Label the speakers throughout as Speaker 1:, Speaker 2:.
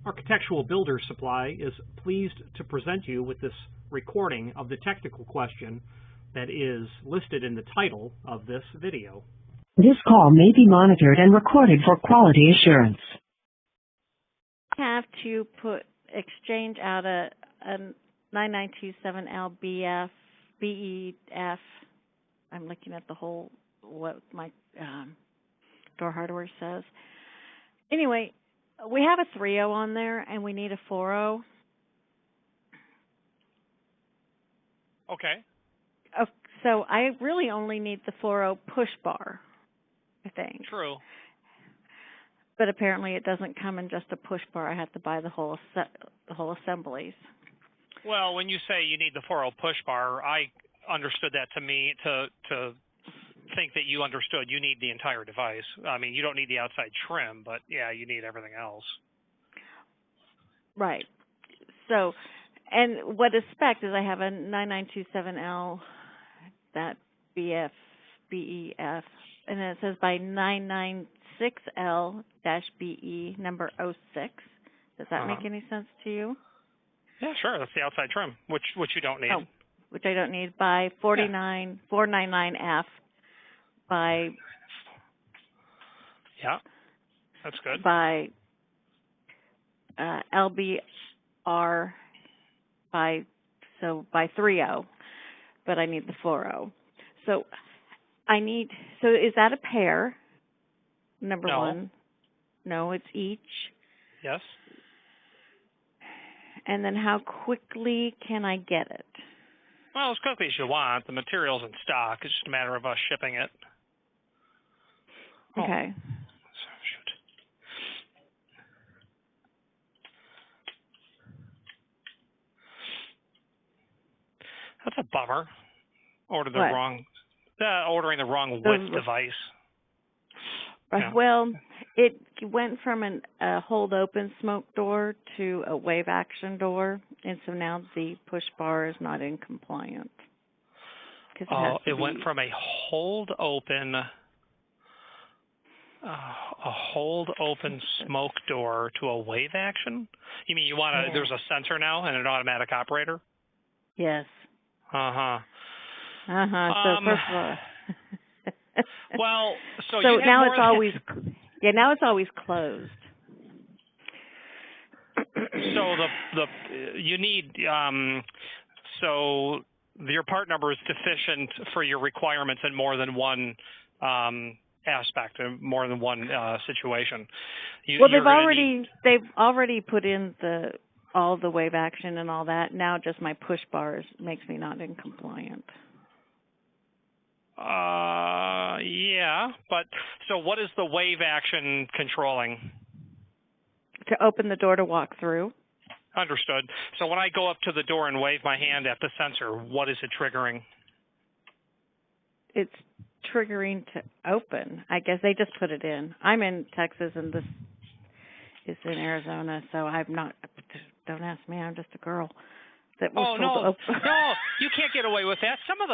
Speaker 1: Architectural Builder Supply is pleased to present you with this recording of the technical question that is listed in the title of this video.
Speaker 2: This call may be monitored and recorded for quality assurance.
Speaker 3: I have to exchange out a 9927 LBF BEF. I'm looking at the whole what my door hardware says. Anyway, we have a 3.0 on there, and we need a 4.0.
Speaker 4: Okay.
Speaker 3: So I really only need the 4.0 push bar, I think.
Speaker 4: True.
Speaker 3: But apparently it doesn't come in just a push bar. I have to buy the whole assemblies.
Speaker 4: Well, when you say you need the 4.0 push bar, I understood that to think that you understood you need the entire device. I mean, you don't need the outside trim, but yeah, you need everything else.
Speaker 3: Right. So, and what is spec is I have a 9927L, that BEF, and then it says by 996L-BE number 06. Does that make any sense to you?
Speaker 4: Yeah, sure. That's the outside trim, which you don't need.
Speaker 3: Oh, which I don't need. By 499F. By
Speaker 4: that's good.
Speaker 3: By LBR by 3.0, but I need the 4.0. So is that a pair? Number one. No, it's each.
Speaker 4: Yes.
Speaker 3: And then how quickly can I get it?
Speaker 4: Well, as quickly as you want. The material's in stock. It's just a matter of us shipping it.
Speaker 3: Okay.
Speaker 4: Shoot. That's a bummer. Ordering the wrong width device.
Speaker 3: Yeah. Well, it went from a hold open smoke door to a wave action door, and so now the push bar is not in compliance.
Speaker 4: It went from a hold open smoke door to a wave action? You mean there's a sensor now and an automatic operator?
Speaker 3: Yes.
Speaker 4: Uh-huh.
Speaker 3: So first of all,
Speaker 4: well, so
Speaker 3: now it's always closed.
Speaker 4: So your part number is deficient for your requirements in more than one aspect, or more than one situation.
Speaker 3: They've already put in all the wave action and all that. Now just my push bars makes me not in compliant.
Speaker 4: Yeah, but so what is the wave action controlling?
Speaker 3: To open the door to walk through.
Speaker 4: Understood. So when I go up to the door and wave my hand at the sensor, what is it triggering?
Speaker 3: It's triggering to open. I guess they just put it in. I'm in Texas and this is in Arizona, so I'm not. Don't ask me. I'm just a girl. No,
Speaker 4: you can't get away with that. Some of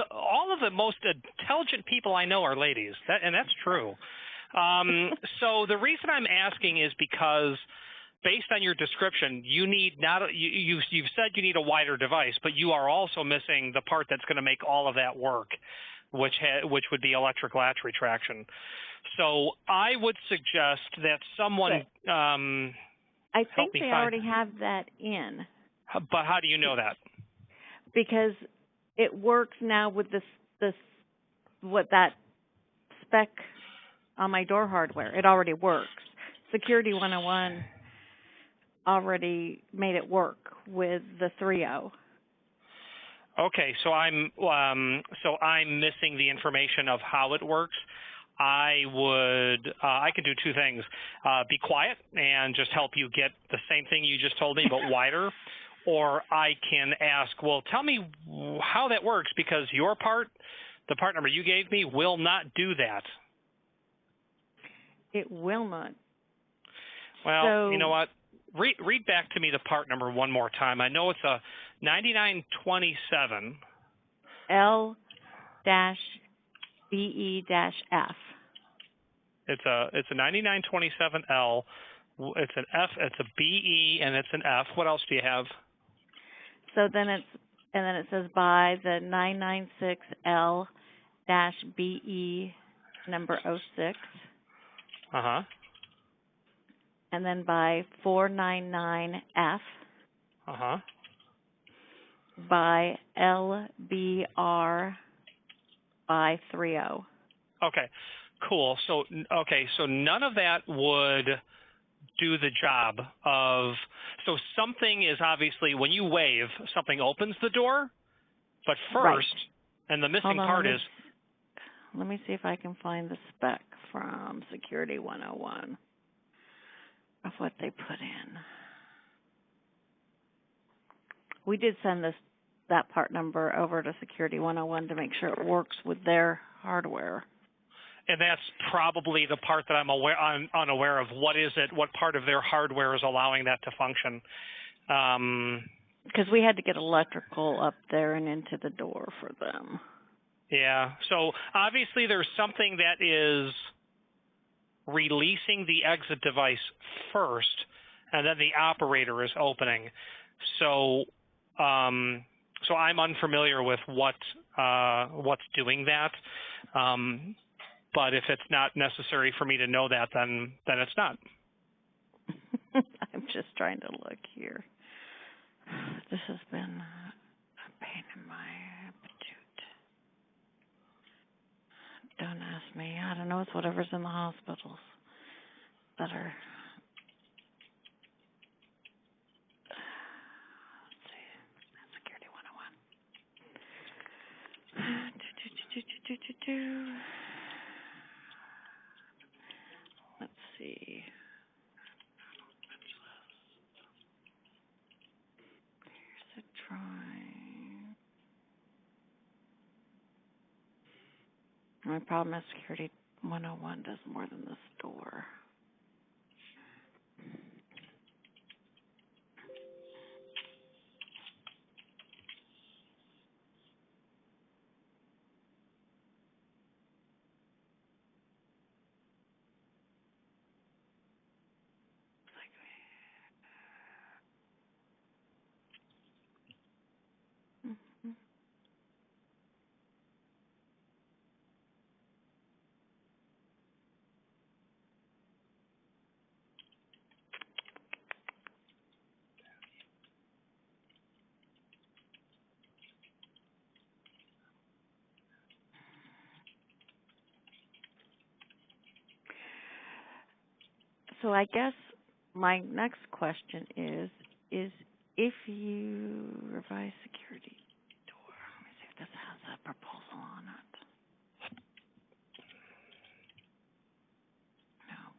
Speaker 4: all of the most intelligent people I know are ladies, and that's true. So the reason I'm asking is because, based on your description, you've said you need a wider device, but you are also missing the part that's going to make all of that work, which would be electric latch retraction. So I would suggest that someone.
Speaker 3: I think they already have that in.
Speaker 4: But how do you know that?
Speaker 3: Because it works now with that spec on my door hardware. It already works. Security 101 already made it work with the 3.0.
Speaker 4: Okay, so I'm missing the information of how it works. I could do two things: be quiet and just help you get the same thing you just told me, but wider. Or I can ask, well, tell me how that works, because the part number you gave me, will not do that.
Speaker 3: It will not.
Speaker 4: Well, you know what? Read back to me the part number one more time. I know it's a 9927.
Speaker 3: L-BE-F.
Speaker 4: It's a 9927L It's an F. It's a BE, and it's an F. What else do you have?
Speaker 3: So then it says by the 996L-BE number 06.
Speaker 4: Uh-huh.
Speaker 3: And then by 499F.
Speaker 4: Uh-huh.
Speaker 3: By LBR by 30.
Speaker 4: Okay, cool. So none of that would do the job of, so something is obviously, when you wave, something opens the door, but first,
Speaker 3: right.
Speaker 4: and the missing
Speaker 3: Hold on,
Speaker 4: part is.
Speaker 3: Let me see if I can find the spec from Security 101 of what they put in. We did send that part number over to Security 101 to make sure it works with their hardware.
Speaker 4: And that's probably the part that I'm unaware of. What is it? What part of their hardware is allowing that to function?
Speaker 3: Because we had to get electrical up there and into the door for them.
Speaker 4: Yeah. So obviously there's something that is releasing the exit device first, and then the operator is opening. So I'm unfamiliar with what's doing that. But if it's not necessary for me to know that, then it's not.
Speaker 3: I'm just trying to look here. This has been a pain in my patoot. Don't ask me. I don't know. It's whatever's in the hospitals that are. Let's see. Security 101. Let's see. Here's a try. My problem is Security 101 does more than this door. So I guess my next question is if you revise security door, let me see if this has a proposal on it. Nope.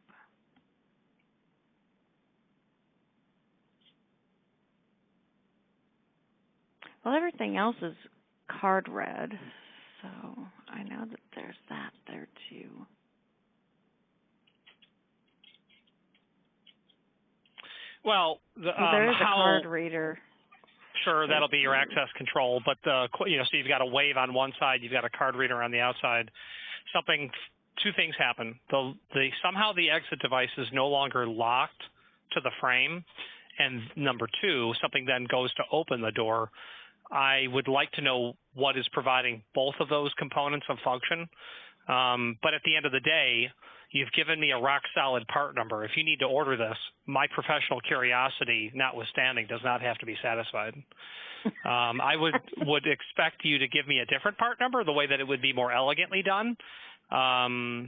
Speaker 3: Well, everything else is card read, so I know that there's that there too.
Speaker 4: Well,
Speaker 3: there is a card reader.
Speaker 4: Sure, that'll be your access control, but so you've got a wave on one side, you've got a card reader on the outside. Two things happen. Somehow the exit device is no longer locked to the frame, and number two, something then goes to open the door. I would like to know what is providing both of those components of function. But at the end of the day, you've given me a rock-solid part number. If you need to order this, my professional curiosity notwithstanding does not have to be satisfied. I would expect you to give me a different part number, the way that it would be more elegantly done. But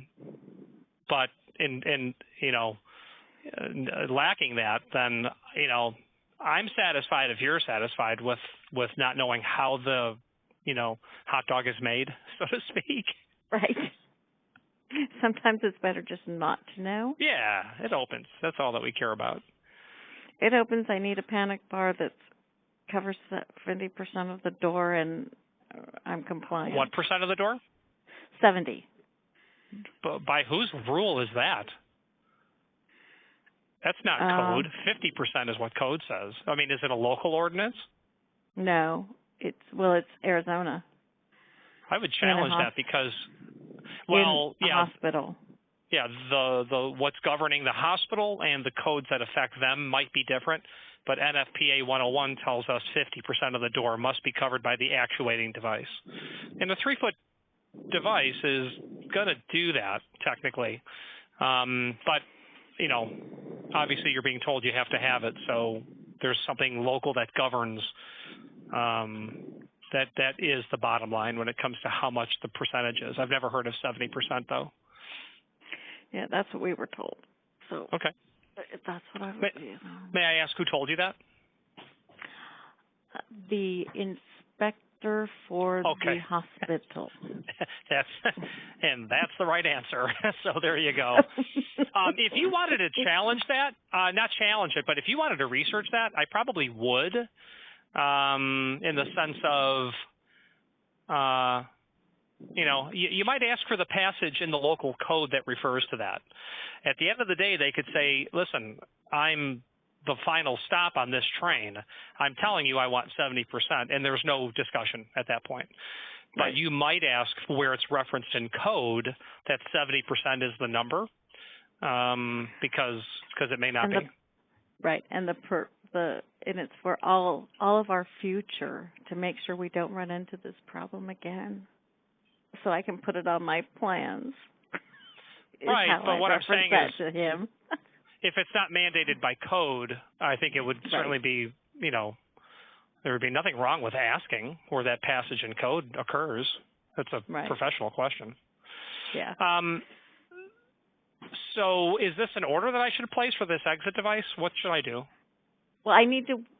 Speaker 4: lacking that, then I'm satisfied if you're satisfied with not knowing how the hot dog is made, so to speak.
Speaker 3: Right. Sometimes it's better just not to know.
Speaker 4: Yeah, it opens. That's all that we care about.
Speaker 3: It opens. I need a panic bar that covers 70% of the door, and I'm compliant.
Speaker 4: What percent of the door?
Speaker 3: 70.
Speaker 4: By whose rule is that? That's not code. 50% is what code says. I mean, is it a local ordinance?
Speaker 3: No. It's Arizona.
Speaker 4: I would challenge that because,
Speaker 3: hospital.
Speaker 4: yeah, the what's governing the hospital and the codes that affect them might be different, but NFPA 101 tells us 50% of the door must be covered by the actuating device. And a 3-foot device is going to do that technically, but you know, obviously you're being told you have to have it, so there's something local that governs. That is the bottom line when it comes to how much the percentage is. I've never heard of 70% though.
Speaker 3: Yeah, that's what we were told. So
Speaker 4: okay,
Speaker 3: that's what I would do.
Speaker 4: May I ask who told you that?
Speaker 3: The inspector for the hospital. That's the right answer. So there you go. If you wanted to challenge that, not challenge it, but if you wanted to research that, I probably would. In the sense of, you know, you might ask for the passage in the local code that refers to that. At the end of the day, they could say, listen, I'm the final stop on this train. I'm telling you I want 70%, and there's no discussion at that point. But Right.
Speaker 4: you might ask where it's referenced in code that 70% is the number, because it may not be.
Speaker 3: Right, and and it's for all of our future to make sure we don't run into this problem again. So I can put it on my plans.
Speaker 4: Right, but what I'm saying is,
Speaker 3: to him.
Speaker 4: if it's not mandated by code, I think it would certainly be, you know, there would be nothing wrong with asking where that passage in code occurs. That's a professional question.
Speaker 3: Yeah.
Speaker 4: So is this an order that I should place for this exit device? What should I do?
Speaker 3: Well,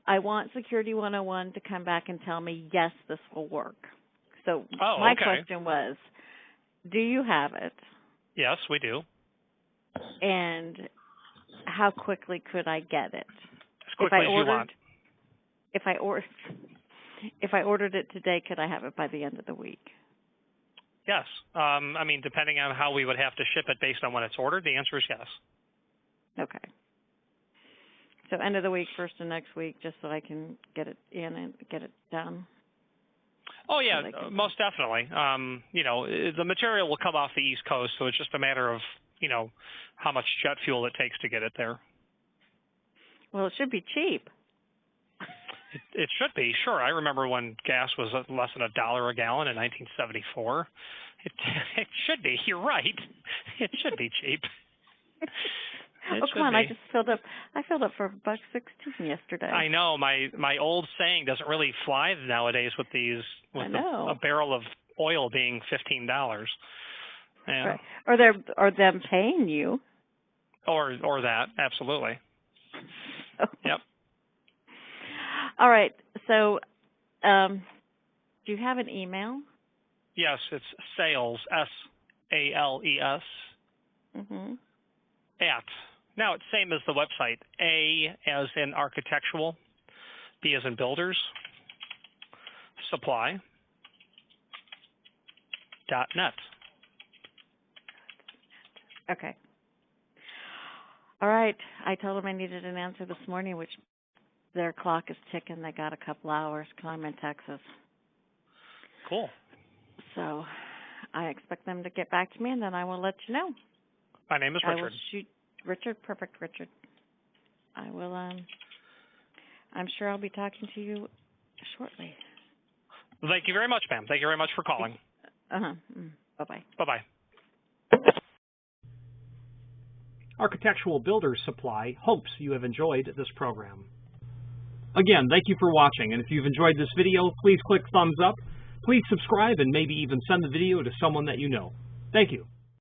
Speaker 3: I want Security 101 to come back and tell me, yes, this will work. So my question was, do you have it?
Speaker 4: Yes, we do.
Speaker 3: And how quickly could I get it?
Speaker 4: As quickly as you want.
Speaker 3: If I ordered it today, could I have it by the end of the week?
Speaker 4: Yes. I mean, depending on how we would have to ship it based on when it's ordered, the answer is yes.
Speaker 3: Okay. So end of the week, first of next week, just so I can get it in and get it done.
Speaker 4: Oh, yeah, most definitely. You know, the material will come off the East Coast, so it's just a matter of, you know, how much jet fuel it takes to get it there.
Speaker 3: Well, it should be cheap.
Speaker 4: It should be, sure. I remember when gas was less than $1 a gallon in 1974. It should be. You're right. It should be cheap.
Speaker 3: Come on! I just filled up. I filled up for $1.16 yesterday.
Speaker 4: I know. My old saying doesn't really fly nowadays with these. With a barrel of oil being $15. Yeah.
Speaker 3: Right. Or them paying you.
Speaker 4: Or that, absolutely. Yep.
Speaker 3: All right. So, do you have an email?
Speaker 4: Yes, it's sales, SALES, at. Now, it's same as the website. A as in architectural, B as in builders, supply.net.
Speaker 3: Okay. All right. I told them I needed an answer this morning, which their clock is ticking. They got a couple hours because I'm in Texas.
Speaker 4: Cool.
Speaker 3: So I expect them to get back to me, and then I will let you know.
Speaker 4: My name is Richard.
Speaker 3: I will shoot Richard. Perfect, Richard. I will. I'm sure I'll be talking to you shortly.
Speaker 4: Thank you very much, ma'am. Thank you very much for calling.
Speaker 3: Bye-bye.
Speaker 4: Bye-bye.
Speaker 1: Architectural Builders Supply hopes you have enjoyed this program. Again, thank you for watching, and if you've enjoyed this video, please click thumbs up. Please subscribe and maybe even send the video to someone that you know. Thank you.